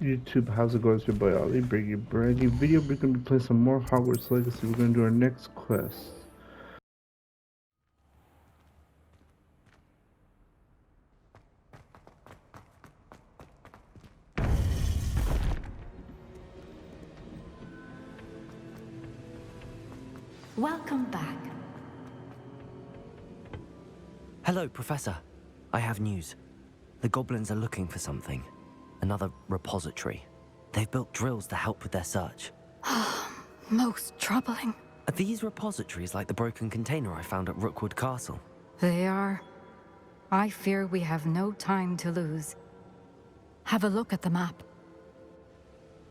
YouTube, how's it going? It's your boy Ali, bringing you a brand new video. We're going to be playing some more Hogwarts Legacy. We're going to do our next quest. Welcome back. Hello, Professor. I have news. The goblins are looking for something. Another repository. They've built drills to help with their search. Most troubling. Are these repositories like the broken container I found at Rookwood Castle? They are. I fear we have no time to lose. Have a look at the map.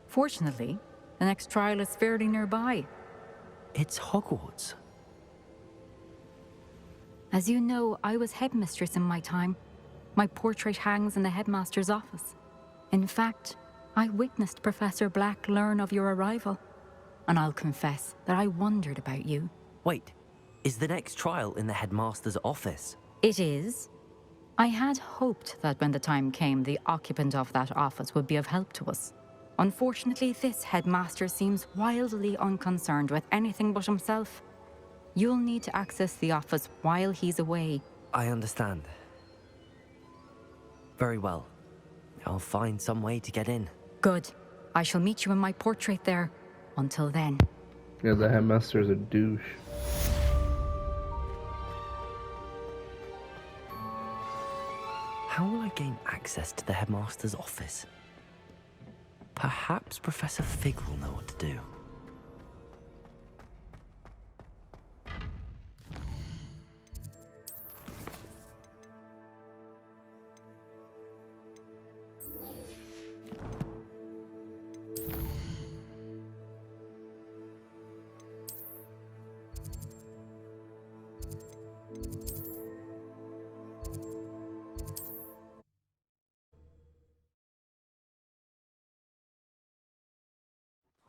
Fortunately, the next trial is fairly nearby. It's Hogwarts. As you know, I was headmistress in my time. My portrait hangs in the headmaster's office. In fact, I witnessed Professor Black learn of your arrival. And I'll confess that I wondered about you. Wait, is the next trial in the headmaster's office? It is. I had hoped that when the time came, the occupant of that office would be of help to us. Unfortunately, this headmaster seems wildly unconcerned with anything but himself. You'll need to access the office while he's away. I understand. Very well. I'll find some way to get in. Good. I shall meet you in my portrait there. Until then. Yeah, the headmaster is a douche. How will I gain access to the headmaster's office? Perhaps Professor Fig will know what to do.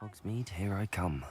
Hogsmeade, here I come.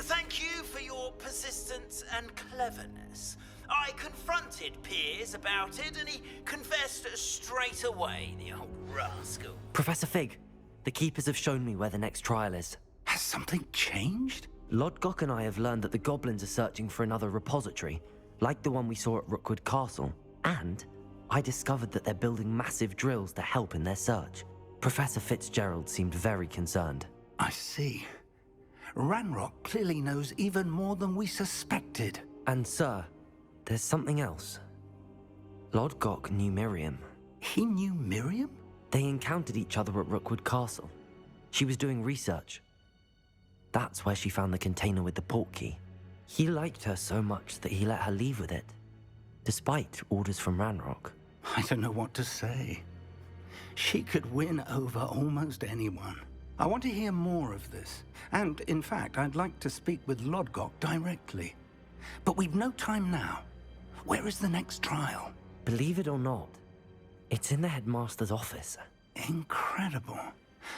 Thank you for your persistence and cleverness. I confronted Piers about it, and he confessed straight away, the old rascal. Professor Fig, the Keepers have shown me where the next trial is. Has something changed? Lodgok and I have learned that the goblins are searching for another repository, like the one we saw at Rookwood Castle. And I discovered that they're building massive drills to help in their search. Professor Fitzgerald seemed very concerned. I see. Ranrock clearly knows even more than we suspected. And sir, there's something else. Lodgok knew Miriam. He knew Miriam? They encountered each other at Rookwood Castle. She was doing research. That's where she found the container with the portkey. He liked her so much that he let her leave with it, despite orders from Ranrock. I don't know what to say. She could win over almost anyone. I want to hear more of this. And, in fact, I'd like to speak with Lodgok directly. But we've no time now. Where is the next trial? Believe it or not, it's in the headmaster's office. Incredible.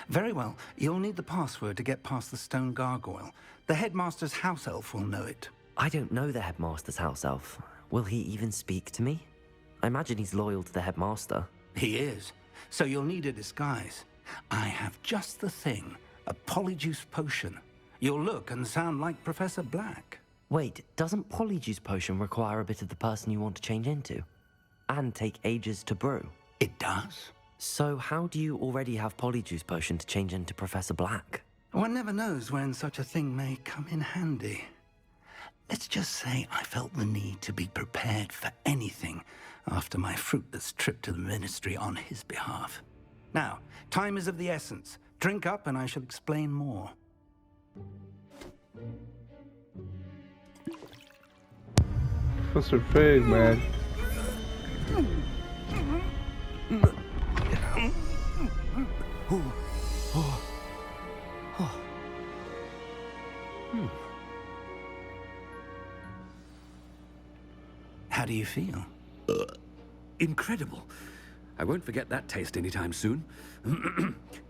Very well. You'll need the password to get past the stone gargoyle. The headmaster's house elf will know it. I don't know the headmaster's house elf. Will he even speak to me? I imagine he's loyal to the headmaster. He is. So you'll need a disguise. I have just the thing. A polyjuice potion. You'll look and sound like Professor Black. Wait, doesn't Polyjuice Potion require a bit of the person you want to change into? And take ages to brew? It does. So how do you already have Polyjuice Potion to change into Professor Black? One never knows when such a thing may come in handy. Let's just say I felt the need to be prepared for anything, after my fruitless trip to the Ministry on his behalf. Now, time is of the essence. Drink up and I shall explain more. Professor Fig, man. How do you feel? Incredible. I won't forget that taste anytime soon.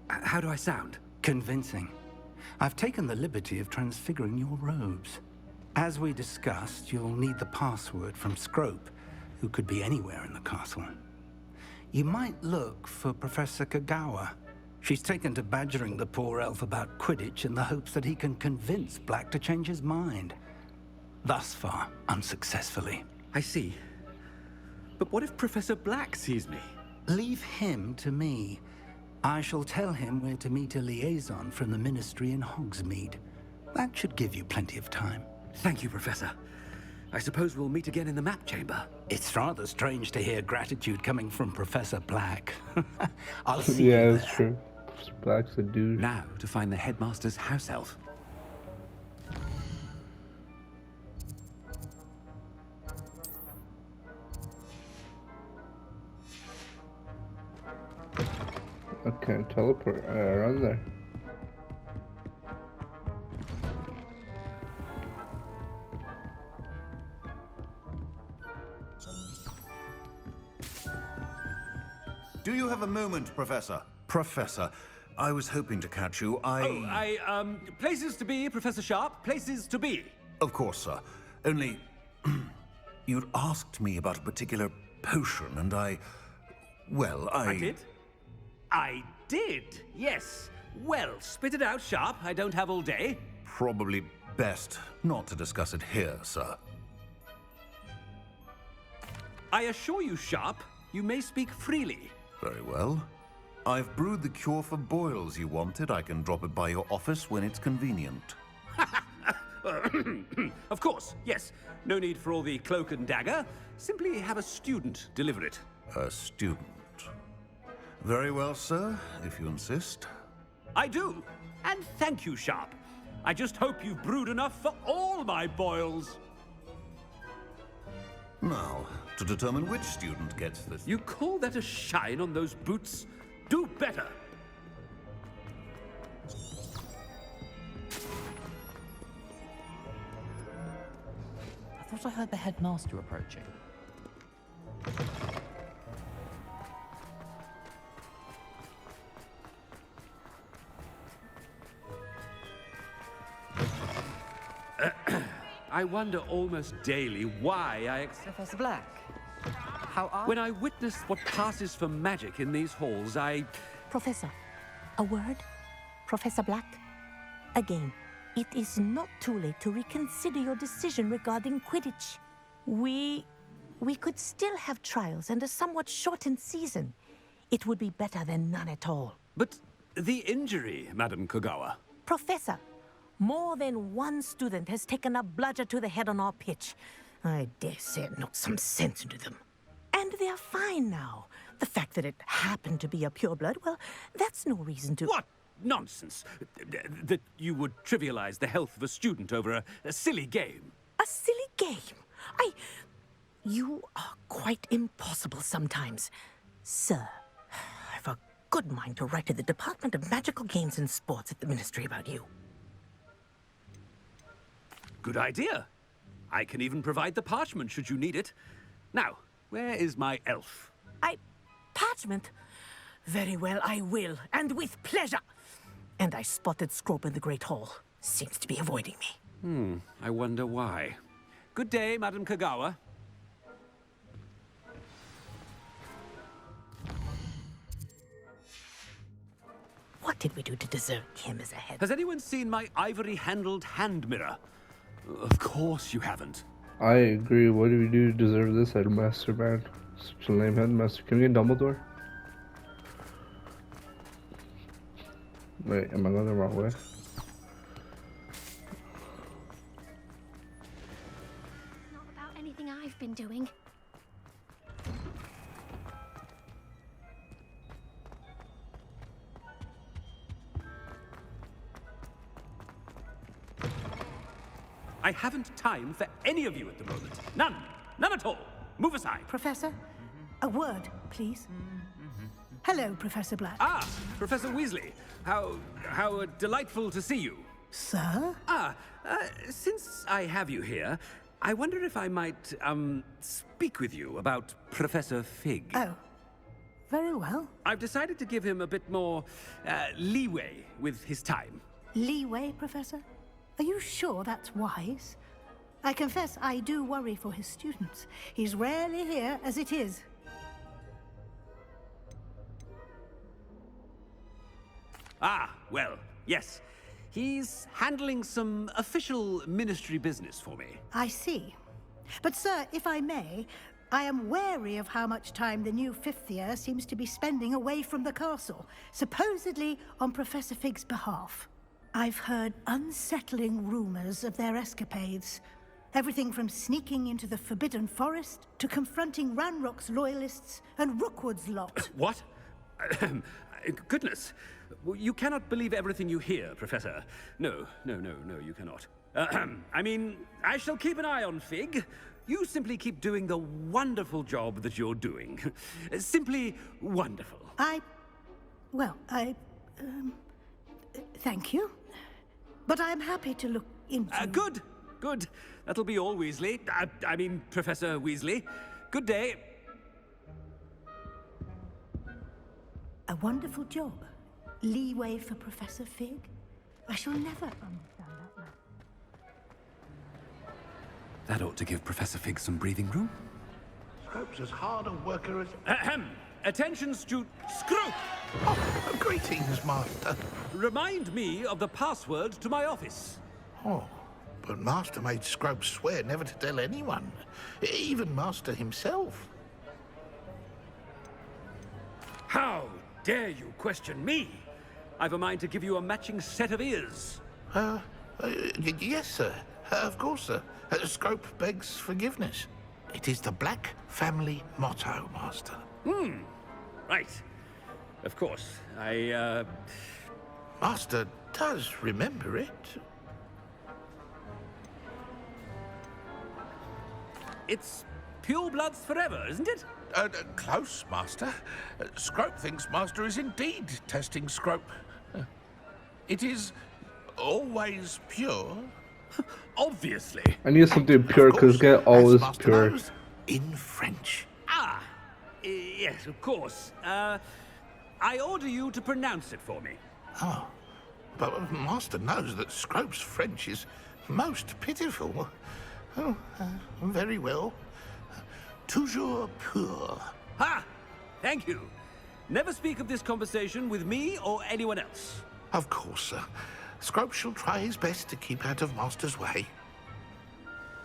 How do I sound? Convincing. I've taken the liberty of transfiguring your robes. As we discussed, you'll need the password from Scrope, who could be anywhere in the castle. You might look for Professor Kagawa. She's taken to badgering the poor elf about Quidditch in the hopes that he can convince Black to change his mind. Thus far, unsuccessfully. I see. But what if Professor Black sees me? Leave him to me. I shall tell him where to meet a liaison from the Ministry in Hogsmeade. That should give you plenty of time. Thank you, Professor. I suppose we'll meet again in the map chamber. It's rather strange to hear gratitude coming from Professor Black. I'll see you Yeah, there. that's true. Professor Black's a dude. Now to find the headmaster's house elf. Okay, teleport around there. Do you have a moment, Professor? Professor, I was hoping to catch you. Places to be, Professor Sharp. Places to be. Of course, sir. Only... you'd asked me about a particular potion, and well, I did, yes. Well, spit it out, Sharp. I don't have all day. Probably best not to discuss it here, sir. I assure you, Sharp, you may speak freely. Very well. I've brewed the cure for boils you wanted. I can drop it by your office when it's convenient. Of course, yes. No need for all the cloak and dagger. Simply have a student deliver it. A student. Very well, sir, if you insist. I do. And thank you, Sharp. I just hope you've brewed enough for all my boils. Now, to determine which student gets this... You call that a shine on those boots? Do better. I thought I heard the headmaster approaching. I wonder almost daily why I accept... Professor Black, how are When I witness what passes for magic in these halls, Professor, a word? Professor Black? Again, it is not too late to reconsider your decision regarding Quidditch. We could still have trials and a somewhat shortened season. It would be better than none at all. But the injury, Madam Kagawa. Professor, more than one student has taken a bludger to the head on our pitch. I dare say it knocked some sense into them. And they're fine now. The fact that it happened to be a pureblood, well, that's no reason to... What nonsense! That you would trivialize the health of a student over a silly game. A silly game? You are quite impossible sometimes. Sir, I've a good mind to write to the Department of Magical Games and Sports at the Ministry about you. Good idea. I can even provide the parchment should you need it. Now, where is my elf? Parchment? Very well, I will, and with pleasure. And I spotted Scrope in the Great Hall. Seems to be avoiding me. I wonder why. Good day, Madam Kagawa. What did we do to deserve him as a head? Has anyone seen my ivory-handled hand mirror? Of course you haven't. I agree. What do we do to deserve this headmaster, man? Such a lame headmaster. Can we get Dumbledore? Wait, am I going the wrong way? Not about anything I've been doing. I haven't time for any of you at the moment. None. None at all. Move aside. Professor, a word, please. Hello, Professor Black. Ah, Professor Weasley. How delightful to see you. Sir? Since I have you here, I wonder if I might, speak with you about Professor Fig. Oh, very well. I've decided to give him a bit more, leeway with his time. Leeway, Professor? Are you sure that's wise? I confess I do worry for his students. He's rarely here as it is. Ah, well, yes. He's handling some official ministry business for me. I see. But sir, if I may, I am wary of how much time the new fifth year seems to be spending away from the castle, supposedly on Professor Fig's behalf. I've heard unsettling rumors of their escapades. Everything from sneaking into the Forbidden Forest to confronting Ranrock's loyalists and Rookwood's lot. What? Goodness. You cannot believe everything you hear, Professor. No, you cannot. I mean, I shall keep an eye on Fig. You simply keep doing the wonderful job that you're doing. Simply wonderful. Thank you. But I'm happy to look into... Good. That'll be all, Weasley. I mean, Professor Weasley. Good day. A wonderful job. Leeway for Professor Fig? I shall never understand that man. That ought to give Professor Fig some breathing room. Scrope's as hard a worker as... Ahem! Attention, Scrope! Oh, greetings, Master. Remind me of the password to my office. Oh, but Master made Scrope swear never to tell anyone, even Master himself. How dare you question me? I've a mind to give you a matching set of ears. Yes, sir. Of course, sir. Scrope begs forgiveness. It is the Black family motto, Master. Right. Of course. Master does remember it. It's pure bloods forever, isn't it? Close, Master. Scrope thinks Master is indeed testing Scrope. It is always pure. Obviously. I need something pure because get always pure. Knows, in French. Yes, of course. I order you to pronounce it for me. Oh, but Master knows that Scrope's French is most pitiful. Oh, very well. Toujours pur. Ha! Thank you. Never speak of this conversation with me or anyone else. Of course, sir. Scrope shall try his best to keep out of Master's way.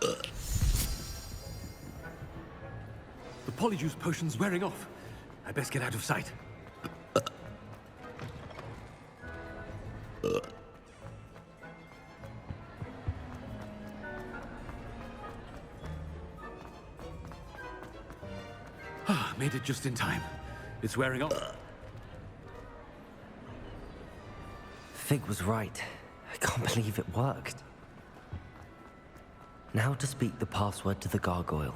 The polyjuice potion's wearing off. I best get out of sight. Made it just in time. It's wearing off. Fig was right. I can't believe it worked. Now to speak the password to the gargoyle.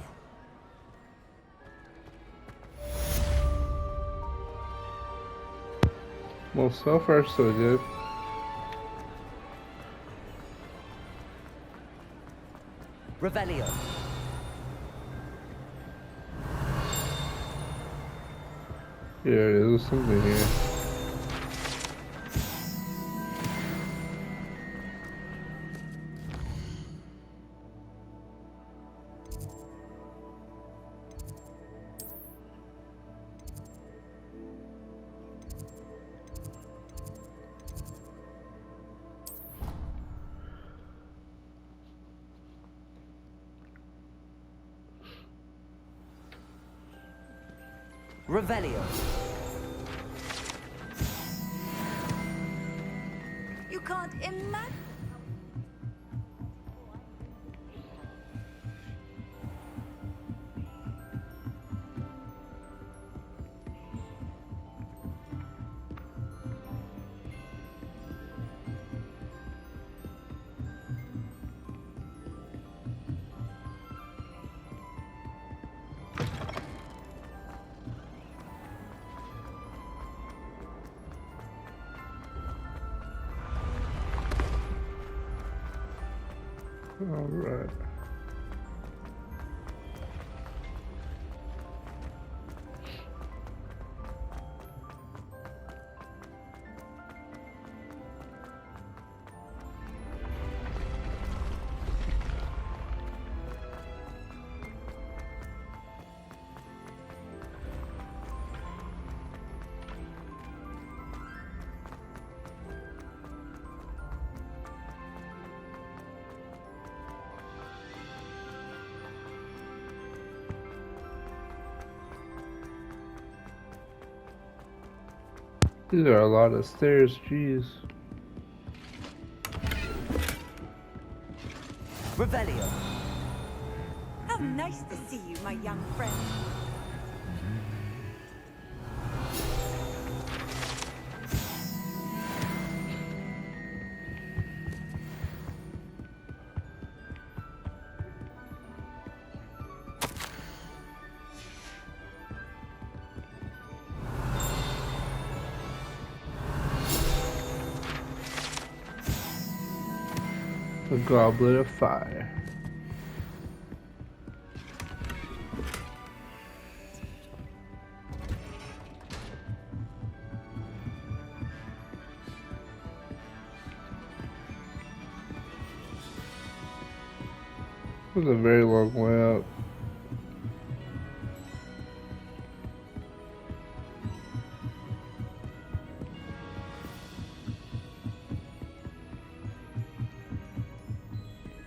Well, so far so good. Revelio. Yeah, there's something here. Revelio. You can't imagine. Alright. These are a lot of stairs, jeez. Revelio. How nice to see you, my young friend. The Goblet of Fire. It was a very long way out.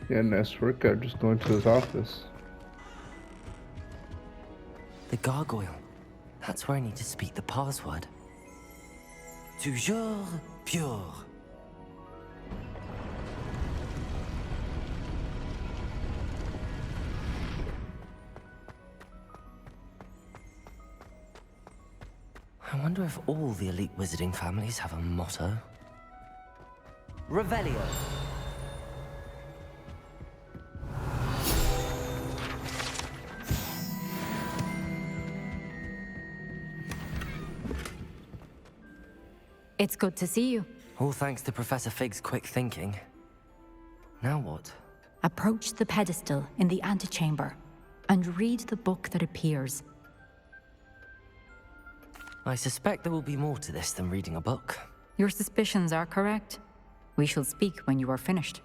Yeah, nice workout just going to his office. The gargoyle. That's where I need to speak the password. Toujours pure. I wonder if all the elite wizarding families have a motto. Revelio. It's good to see you. All thanks to Professor Fig's quick thinking. Now what? Approach the pedestal in the antechamber and read the book that appears. I suspect there will be more to this than reading a book. Your suspicions are correct. We shall speak when you are finished.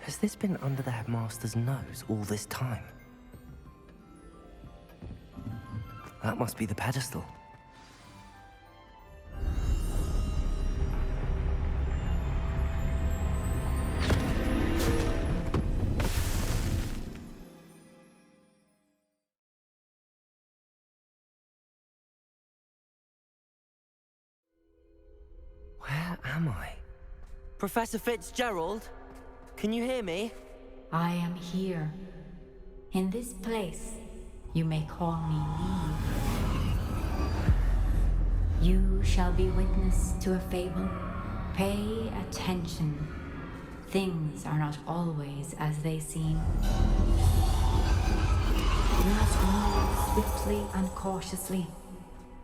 Has this been under the headmaster's nose all this time? That must be the pedestal. Where am I? Professor Fitzgerald? Can you hear me? I am here. In this place, you may call me Neve. You shall be witness to a fable. Pay attention. Things are not always as they seem. You must move swiftly and cautiously.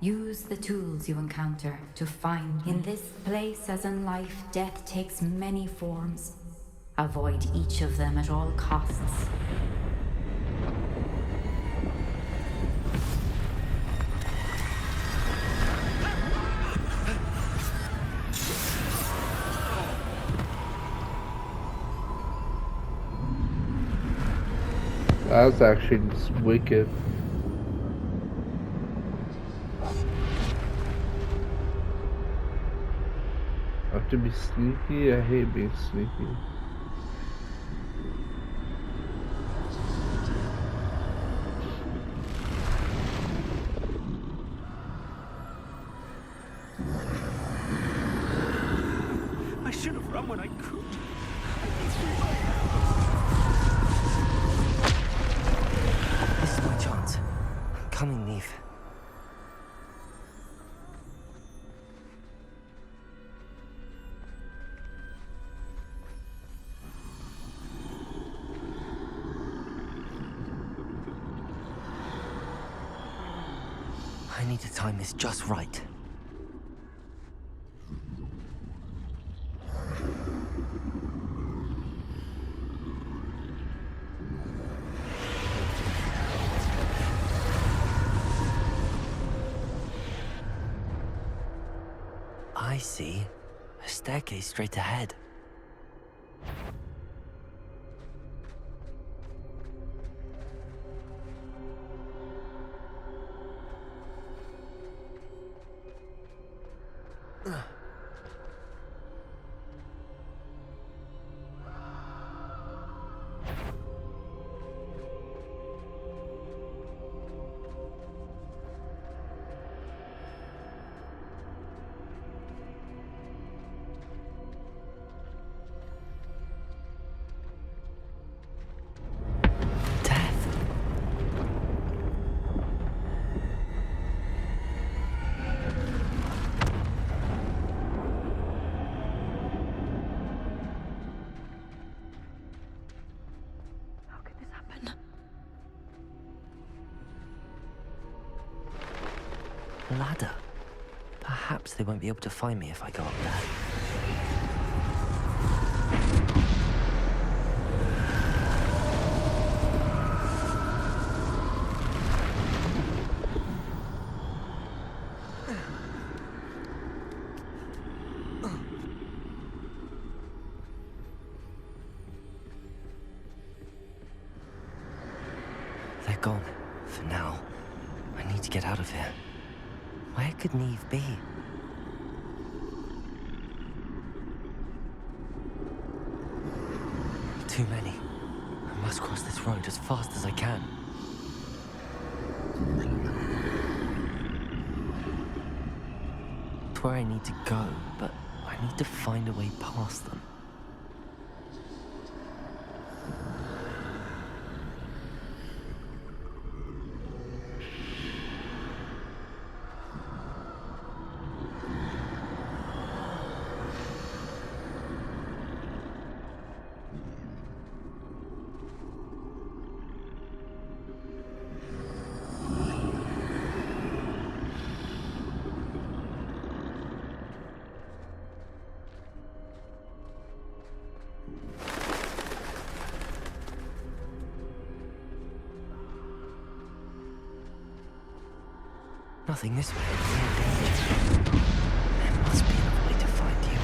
Use the tools you encounter to find. In this place, as in life, death takes many forms. Avoid each of them at all costs. That's actually just wicked. I have to be sneaky. I hate being sneaky. I should have run when I could. This is my chance. I'm coming, Neve. I need to time this just right. I see. A staircase straight ahead. Ladder. Perhaps they won't be able to find me if I go up there. They're gone. For now. I need to get out of here. Where could Neve be? Too many. I must cross this road as fast as I can. It's where I need to go, but I need to find a way past them. Nothing this way. There must be another way to find you.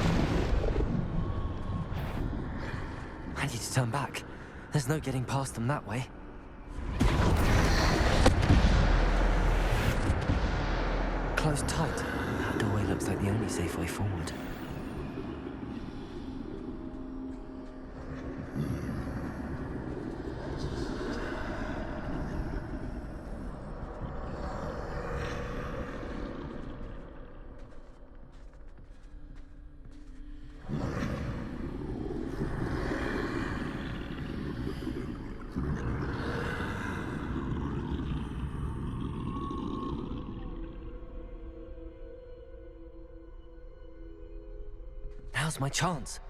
I need to turn back. There's no getting past them that way. Close tight. That doorway looks like the only safe way forward. Now's my chance.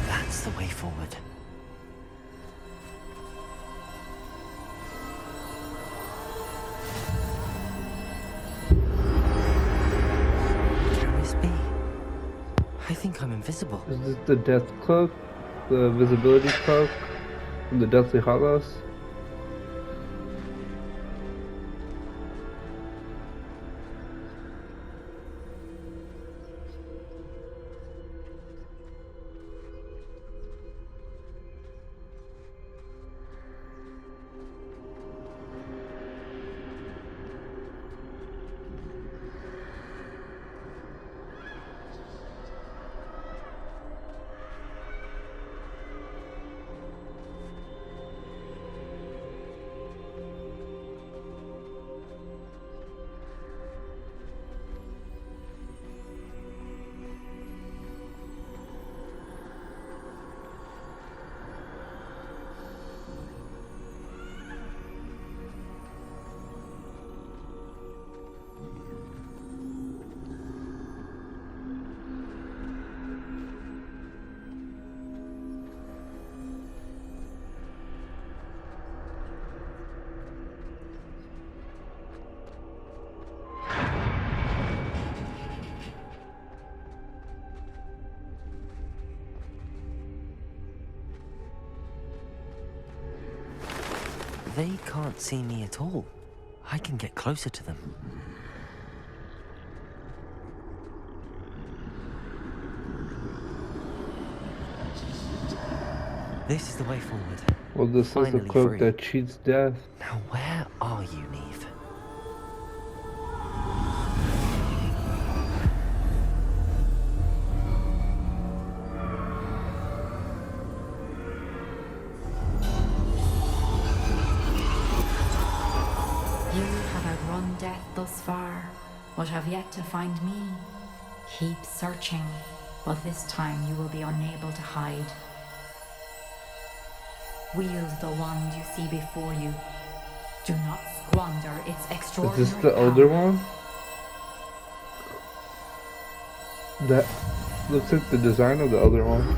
That's the way forward. I think I'm invisible. Is this the death cloak? The visibility cloak from the Deathly Hallows? They can't see me at all. I can get closer to them. This is the way forward. Well, this is the Finally cloak free. that cheats death. Now where are you, Neve? You have outrun death thus far, but have yet to find me. Keep searching, but this time you will be unable to hide. Wield the wand you see before you. Do not squander its Is extraordinary this the older power. one? That looks like the design of the other one.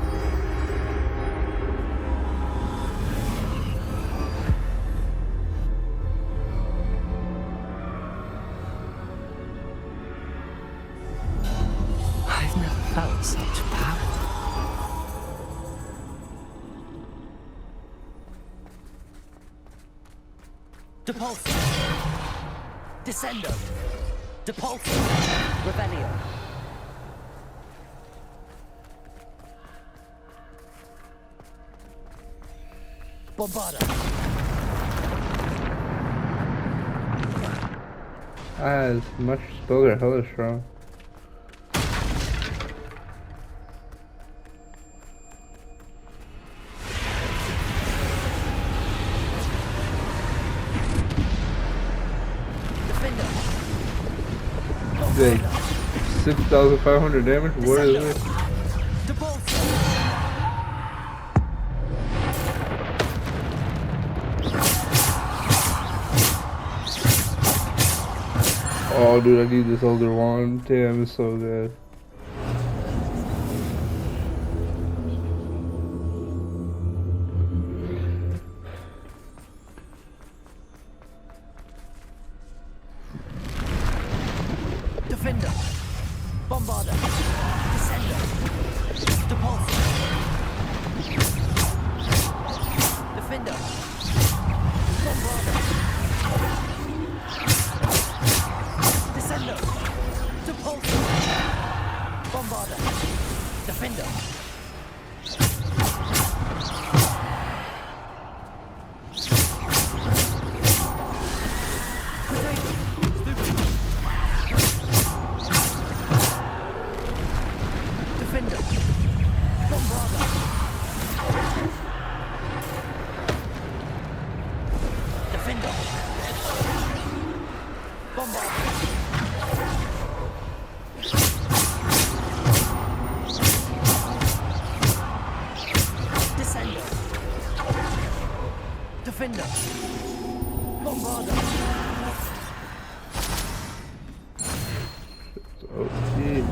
I've never felt such power. Depulso. Descendo. Depulso. Revelio. Bombarda. As much spells are hella strong. Like 6,500 damage? What is it? Oh, dude, I need this older one. Damn, it's so good. Defender. Bombarda. Descender. Depulso. Defender. Bombarda. Descender. Depulso. Bombarda. Defender. Defender. Bombarda. Defender. Bombarda. Descender. Defender. Bombarda. Oh, shit.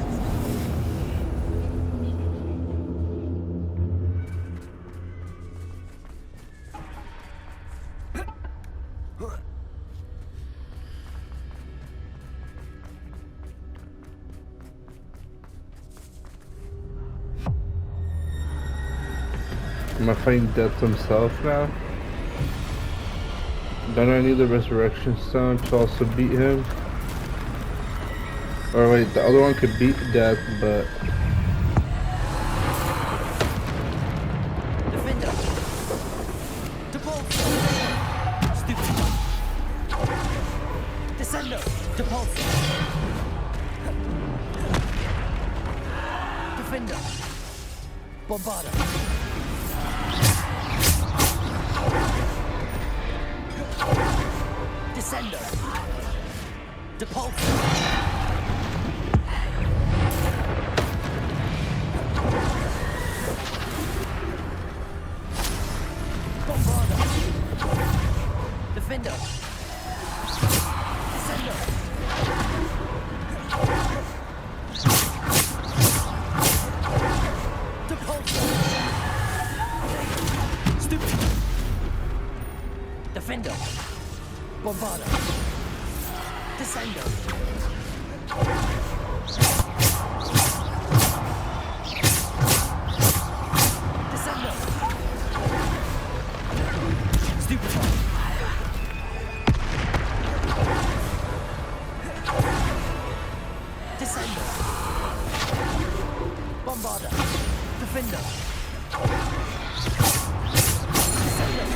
Am I fighting Death himself now? Don't I need the Resurrection Stone to also beat him? Or wait, the other one could beat Death, but... Defender. Depulso. Stupid. Descendo. Depulso. Defender. Bombarda. Descendo. Depulso. Bombarda. Defender. Descendo. Depulso. Stupid. Defender. Bombarda. Descendo. Descendo. Stupid. Descender. Bombarder. Defender. Descender.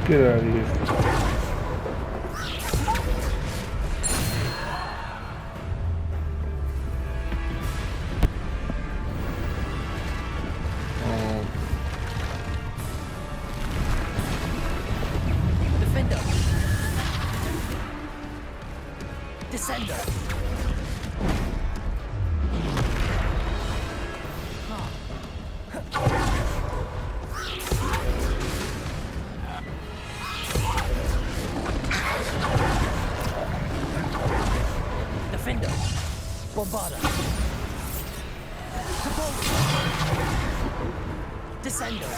Get out of here. Defender. Descender. Defender. Bombarder. Descender.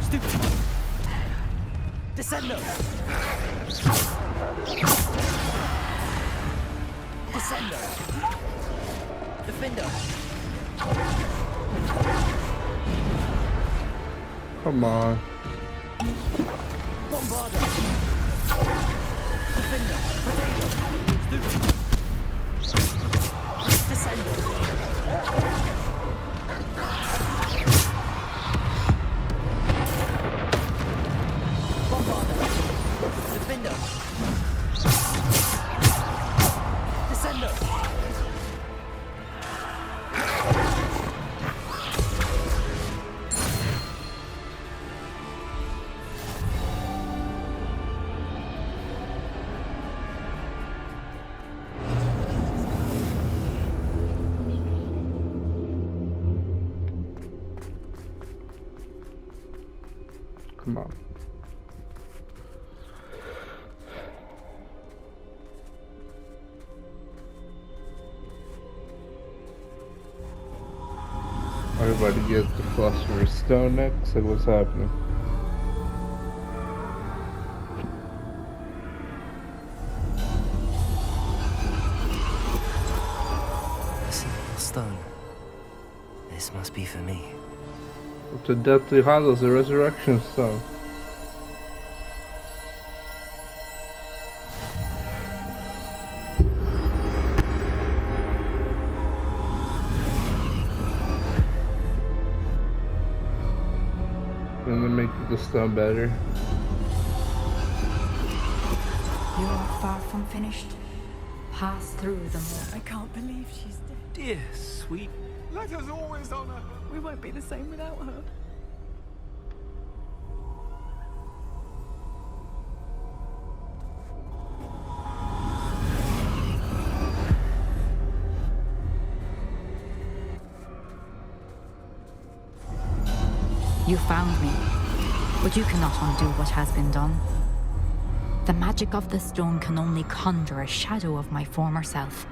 Stupid. Descender. Descender. Defender. Come on. Bombarder. Defender. Stupid. Descender. Bombarder. Defender. Descender. Come on. Everybody gets the Philosopher's Stone next? Like, what's happening? A single stone. This must be for me. With the Deathly Hallows, the Resurrection Stone. And then make the stone better. You are far from finished. Pass through the moor. I can't believe she's dead. Dear, sweet. Let us always honor her. We won't be the same without her. You found me, but you cannot undo what has been done. The magic of the stone can only conjure a shadow of my former self.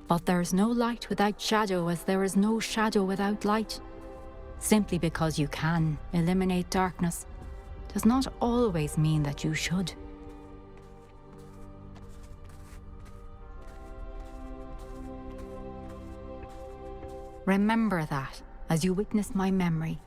But there is no light without shadow, as there is no shadow without light. Simply because you can eliminate darkness does not always mean that you should. Remember that as you witness my memory.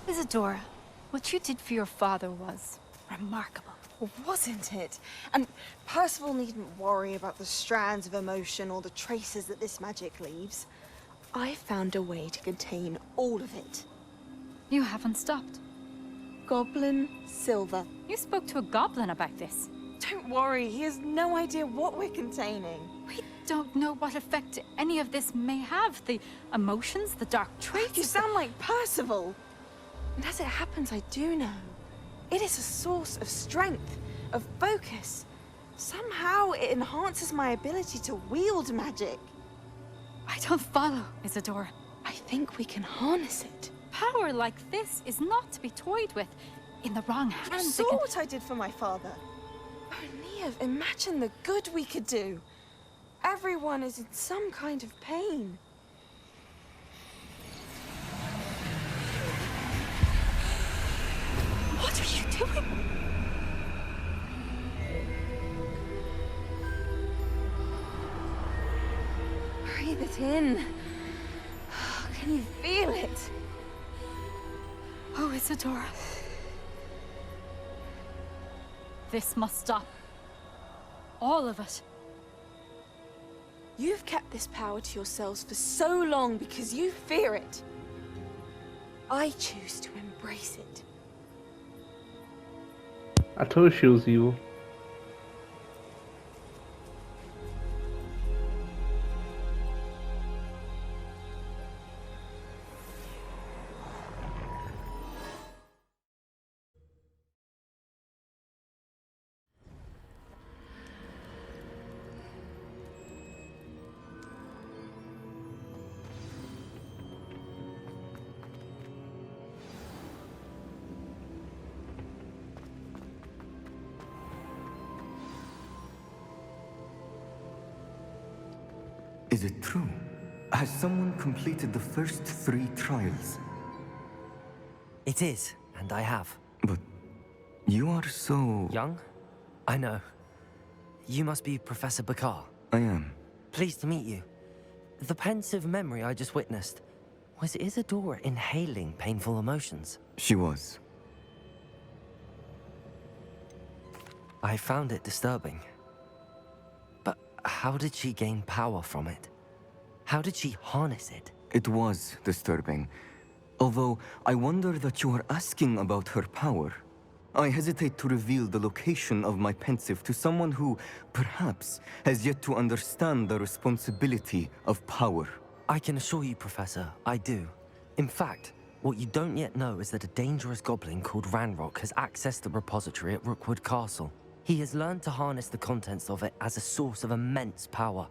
Isadora, what you did for your father was remarkable. wasn't it? And Percival needn't worry about the strands of emotion or the traces that this magic leaves. I found a way to contain all of it. You haven't stopped. Goblin silver. You spoke to a goblin about this. Don't worry, he has no idea what we're containing. We don't know what effect any of this may have. The emotions, the dark traits. You sound like Percival. And as it happens, I do know. It is a source of strength, of focus. Somehow it enhances my ability to wield magic. I don't follow, Isadora. I think we can harness it. Power like this is not to be toyed with. In the wrong hands, You saw what I did for my father. Oh, Neve, imagine the good we could do. Everyone is in some kind of pain. What are you doing? Breathe it in. Can you feel it? Oh, Isadora. This must stop. All of it. You've kept this power to yourselves for so long because you fear it. I choose to embrace it. I told you she was evil. Is it true? Has someone completed the first 3 trials? It is, and I have. But you are so... Young? I know. You must be Professor Bakar. I am. Pleased to meet you. The pensive memory I just witnessed, was Isadora inhaling painful emotions? She was. I found it disturbing. But how did she gain power from it? How did she harness it? It was disturbing. Although, I wonder that you are asking about her power. I hesitate to reveal the location of my pensive to someone who, perhaps, has yet to understand the responsibility of power. I can assure you, Professor, I do. In fact, what you don't yet know is that a dangerous goblin called Ranrock has accessed the repository at Rookwood Castle. He has learned to harness the contents of it as a source of immense power.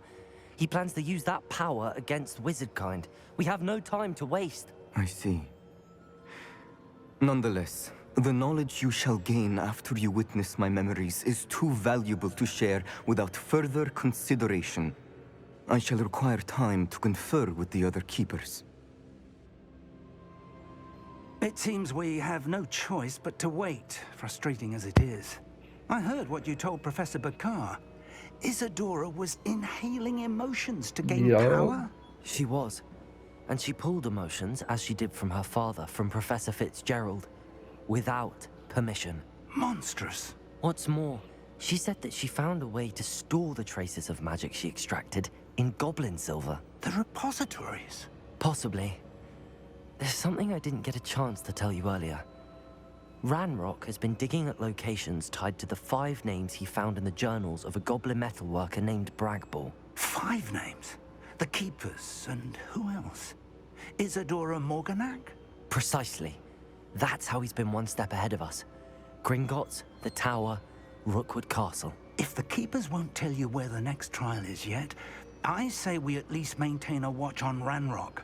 He plans to use that power against wizardkind. We have no time to waste. I see. Nonetheless, the knowledge you shall gain after you witness my memories is too valuable to share without further consideration. I shall require time to confer with the other keepers. It seems we have no choice but to wait, frustrating as it is. I heard what you told Professor Bakar. Isadora was inhaling emotions to gain power? She was. And she pulled emotions, as she did from her father, from Professor Fitzgerald, without permission. Monstrous. What's more, she said that she found a way to store the traces of magic she extracted in goblin silver. The repositories? Possibly. There's something I didn't get a chance to tell you earlier. Ranrock has been digging at locations tied to the 5 names he found in the journals of a goblin metalworker named Bragball. 5 names? The Keepers, and who else? Isadora Morganac? Precisely. That's how he's been one step ahead of us. Gringotts, the Tower, Rookwood Castle. If the Keepers won't tell you where the next trial is yet, I say we at least maintain a watch on Ranrock.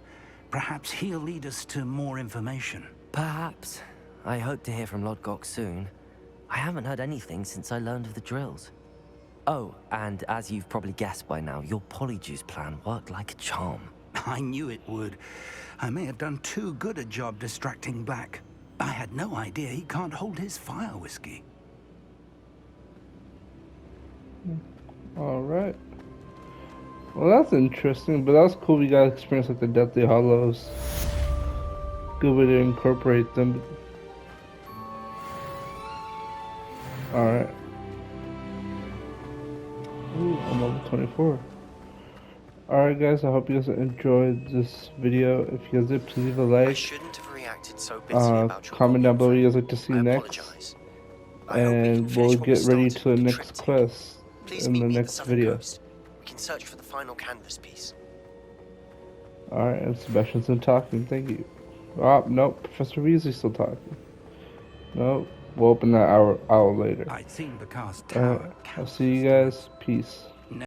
Perhaps he'll lead us to more information. Perhaps. I hope to hear from Lodgok soon. I haven't heard anything since I learned of the drills. Oh, and as you've probably guessed by now, your Polyjuice plan worked like a charm. I knew it would. I may have done too good a job distracting Black. I had no idea he can't hold his fire whiskey. Alright. Well, that's interesting, but that's cool. We got to experience like the Deathly Hallows. Good way to incorporate them. Alright. Ooh, I'm level 24. Alright guys, I hope you guys enjoyed this video. If you guys did, please leave a like. I shouldn't have reacted so bitterly about your comment down below what you guys volume. like to see I next. apologize. And we'll get ready to the next Trinity. quest Please in meet the me at the next southern video. coast. We can search for the final canvas piece. Alright, and Sebastian's still talking, thank you. Oh, nope, Professor Weasley's still talking. Nope, we'll open that hour later. I'd seen the cast tower. I'll see you guys. Peace.